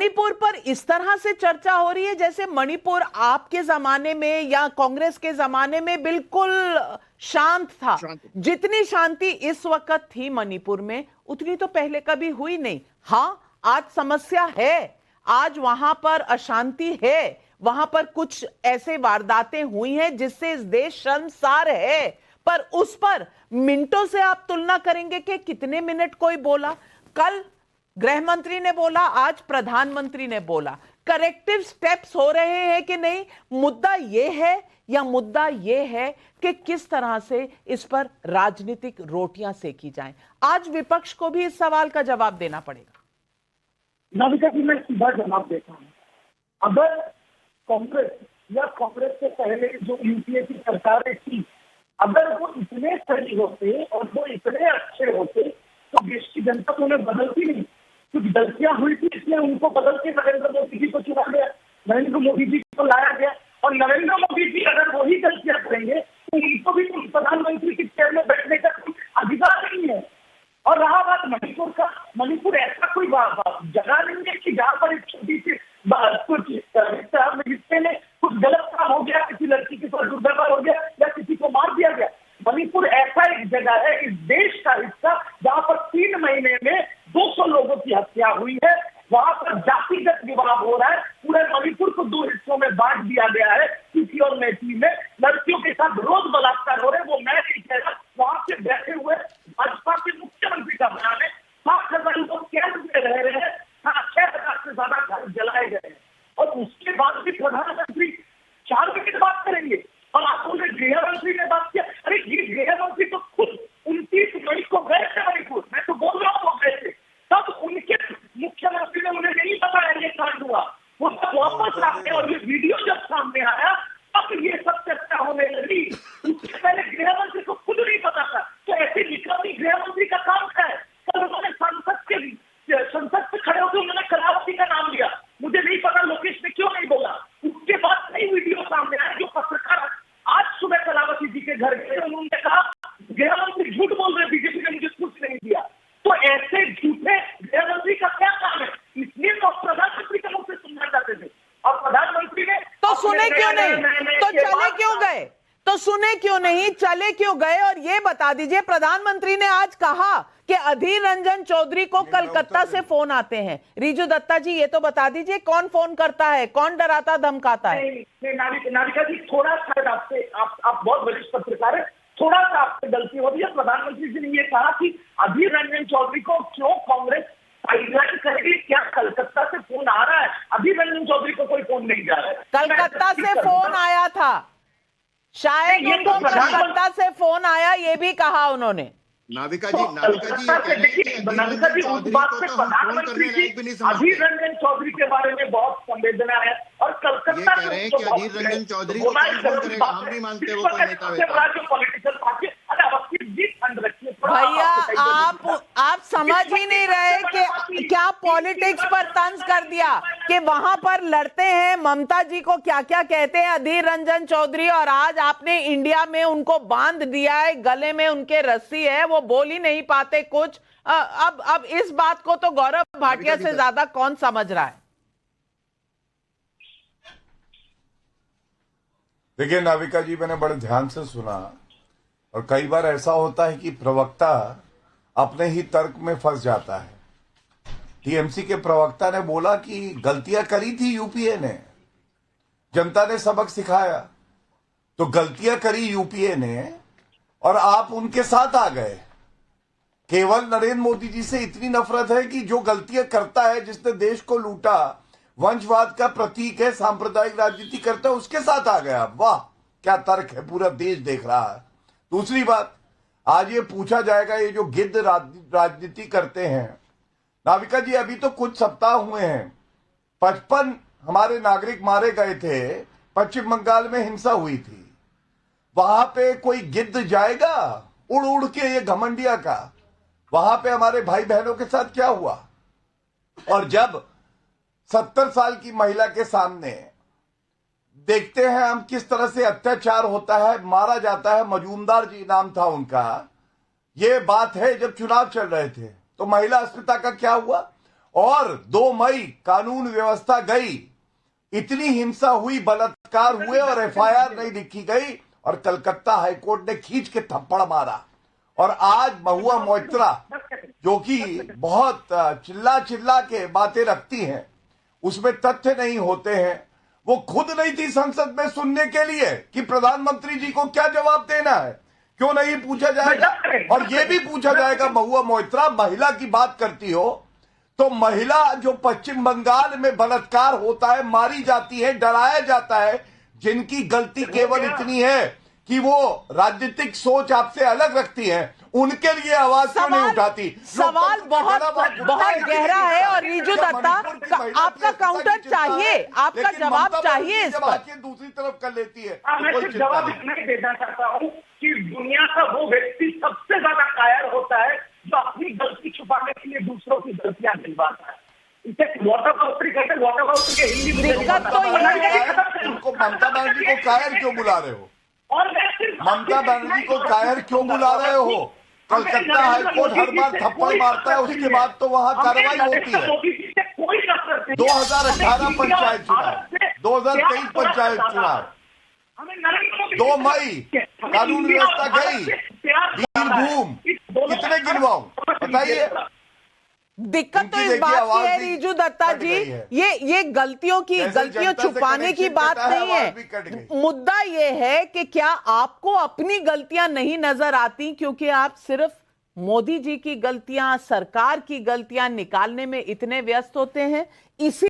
मणिपुर पर इस तरह से चर्चा हो रही है जैसे मणिपुर आपके जमाने में या कांग्रेस के जमाने में बिल्कुल शांत था। जितनी शांति इस वक्त थी मणिपुर में उतनी तो पहले कभी हुई नहीं। हाँ, आज समस्या है, आज वहां पर अशांति है, वहां पर कुछ ऐसे वारदातें हुई हैं जिससे इस देश शर्मसार है, पर उस पर मिनटों से आप तुलना करेंगे कि कितने मिनट कोई बोला। कल गृह मंत्री ने बोला, आज प्रधानमंत्री ने बोला। करेक्टिव स्टेप्स हो रहे हैं कि नहीं? मुद्दा यह है या मुद्दा यह है कि किस तरह से इस पर राजनीतिक रोटियां सेकी जाएं। आज विपक्ष को भी इस सवाल का जवाब देना पड़ेगा। नाविका जी, मैं सीधा जवाब देता हूं। अगर कांग्रेस या कांग्रेस से पहले जो यूपीए की सरकारें थी, अगर वो इतने सही होते और वो इतने अच्छे होते तो देश की जनता तो उन्हें बदलती नहीं। कुछ गलतियां हुई थी इसलिए उनको बदल के नरेंद्र मोदी जी को चुना गया, नरेंद्र मोदी जी को लाया गया। और नरेंद्र मोदी जी अगर वही गलतियां करेंगे तो उनको भी प्रधानमंत्री की चेयर में बैठने का कोई अधिकार नहीं है। और रहा बात मणिपुर का, मणिपुर ऐसा कोई जगह नहीं है कि जहाँ पर एक छोटी सी कुछ हिस्से में कुछ गलत काम हो गया, किसी लड़की के साथ दुर्व्यवहार हो गया या किसी को मार दिया गया। मणिपुर ऐसा एक जगह है, इस देश का हिस्सा, जहाँ पर 3 महीने में 200 लोगों की हत्या हुई है। वहां पर जातिगत विवाह हो रहा है। पूरे मणिपुर को 2 हिस्सों में बांट दिया गया है, किसी और मेटी में। लड़कियों के साथ रोज बलात्कार हो रहे हैं। वो मैं नहीं कह रहा, वहां पे बैठे हुए भाजपा के मुख्यमंत्री का बयान है। 7,000 लोग कैंप में रह रहे हैं, 6,000 से ज्यादा घर जलाए गए हैं। और उसके बाद भी प्रधानमंत्री 4 मिनट बात करेंगे और आप बोले गृह मंत्री ने बात किया। अरे ये गृह मंत्री तो खुद 29 मई को गए थे मणिपुर। मैं तो बोल रहा हूँ गए थे, तब उनके मुख्यमंत्री ने उन्हें नहीं बताया ये कांड हुआ। वो सब वापस आ गए और ये वीडियो जब सामने आया तब ये सब चर्चा होने लगी। उससे पहले गृह मंत्री को खुद नहीं पता था। तो ऐसे निकलनी गृह मंत्री का काम क्या है? कल उन्होंने संसद से खड़े होकर उन्होंने कलावती का नाम लिया। मुझे नहीं पता लोकेश ने क्यों नहीं बोला। उसके बाद कई वीडियो सामने आए जो पत्रकार आज सुबह कलावती जी के घर गए, उन्होंने कहा गृह मंत्री झूठ बोल रहे, बीजेपी ने मुझे कुछ नहीं दिया। तो ऐसे झूठे गृह मंत्री का क्या काम है? इसलिए तो प्रधानमंत्री के मुंह से सुनना चाहते थे। और प्रधानमंत्री ने तो सुने क्यों नहीं? तो चले क्यों गए? तो सुने क्यों नहीं, चले क्यों गए? और ये बता दीजिए, प्रधानमंत्री ने आज कहा कि अधीर रंजन चौधरी को कलकत्ता से फोन आते हैं। रिजू दत्ता जी, ये तो बता दीजिए कौन फोन करता है, कौन डराता धमकाता है? नाविका जी, थोड़ा शायद आपसे, आप बहुत वरिष्ठ पत्रकार है, थोड़ा सा आपसे गलती हो रही है। प्रधानमंत्री जी ने ये कहा कि अधीर रंजन चौधरी को क्यों कांग्रेस साइडलाइन करेगी? क्या कलकत्ता से फोन आ रहा है? अधीर रंजन चौधरी को कोई फोन नहीं जा रहा है। कलकत्ता से फोन आया था, शायद उनको कलकत्ता से फोन आया, ये भी कहा उन्होंने। नाविका जी, देखिए नाविका जी, उस बात से प्रधानमंत्री जी अधीर रंजन चौधरी के बारे में बहुत संवेदना है। और कलकत्ता कह रहे हैं कि अधीर रंजन चौधरी को कौन फोन करेगा? हम नहीं मानते वो कोई नेता वेता। पॉलिटिकल पार्टी, अरे रखिए भैया, आप समझ ही नहीं रहे कि क्या पॉलिटिक्स पर तंज कर दिया कि वहां पर लड़ते हैं ममता जी को क्या क्या कहते हैं अधीर रंजन चौधरी, और आज आपने इंडिया में उनको बांध दिया है, गले में उनके रस्सी है, वो बोल ही नहीं पाते कुछ। अब इस बात को तो गौरव भाटिया से ज्यादा कौन समझ रहा है? देखिए नाविका जी, मैंने बड़े ध्यान से सुना और कई बार ऐसा होता है कि प्रवक्ता अपने ही तर्क में फंस जाता है। टीएमसी के प्रवक्ता ने बोला कि गलतियां करी थी यूपीए ने, जनता ने सबक सिखाया। तो गलतियां करी यूपीए ने और आप उनके साथ आ गए। केवल नरेंद्र मोदी जी से इतनी नफरत है कि जो गलतियां करता है, जिसने देश को लूटा, वंशवाद का प्रतीक है, सांप्रदायिक राजनीति करता है, उसके साथ आ गया। वाह, क्या तर्क है, पूरा देश देख रहा है। दूसरी बात, आज ये पूछा जाएगा, ये जो गिद्ध राजनीति करते हैं, नाविका जी अभी तो कुछ सप्ताह हुए हैं, 55 हमारे नागरिक मारे गए थे, पश्चिम बंगाल में हिंसा हुई थी। वहां पे कोई गिद्ध जाएगा उड़ उड़ के, ये घमंडिया का? वहां पे हमारे भाई बहनों के साथ क्या हुआ? और जब 70 साल की महिला के सामने देखते हैं हम किस तरह से अत्याचार होता है, मारा जाता है, मजूमदार जी नाम था उनका, ये बात है जब चुनाव चल रहे थे, तो महिला अस्मिता का क्या हुआ? और 2 मई कानून व्यवस्था गई, इतनी हिंसा हुई, बलात्कार हुए और एफआईआर नहीं लिखी गई और कलकत्ता हाईकोर्ट ने खींच के थप्पड़ मारा। और आज महुआ मोइत्रा जो कि बहुत चिल्ला चिल्ला के बातें रखती हैं, उसमें तथ्य नहीं होते हैं, वो खुद नहीं थी संसद में सुनने के लिए कि प्रधानमंत्री जी को क्या जवाब देना है, क्यों नहीं पूछा जाएगा। और ये भी पूछा जाएगा, महुआ मोइत्रा महिला की बात करती हो तो महिला जो पश्चिम बंगाल में बलात्कार होता है, मारी जाती है, डराया जाता है, जिनकी गलती केवल इतनी है कि वो राजनीतिक सोच आपसे अलग रखती है, उनके लिए आवाज क्यों नहीं उठाती। सवाल बहुत गहरा है और रीजू दत्ता आपका काउंटर चाहिए, आपका जवाब चाहिए इस पर। दूसरी तरफ कर लेती है। मैं सिर्फ जवाब इतना ही देना चाहता हूँ कि दुनिया का वो व्यक्ति सबसे ज्यादा कायर होता है जो अपनी गलती छुपाने के लिए दूसरों की गलतियां गिनवाता है। इसे वाटर बाउंड्री कहते हैं, वाटर बाउंड्री के हिंदी में दिक्कत तो ये है, उनको ममता बनर्जी को कायर क्यों बुला रहे हो? और ममता बनर्जी को कायर क्यों बुला रहे हो? कलकत्ता हाईकोर्ट हर बार थप्पड़ मारता है, उसके बाद तो वहां कार्रवाई होती है। 2018 पंचायत चुनाव, 2023 पंचायत चुनाव, 2 मई कानून व्यवस्था गई, वीरभूम, कितने गिनवाऊं बताइए। दिक्कत तो इस बात की है रीजू दत्ता जी, ये गलतियों छुपाने की बात नहीं है। मुद्दा ये है कि क्या आपको अपनी गलतियां नहीं नजर आती क्योंकि आप सिर्फ मोदी जी की गलतियां, सरकार की गलतियां निकालने में इतने व्यस्त होते हैं? इसी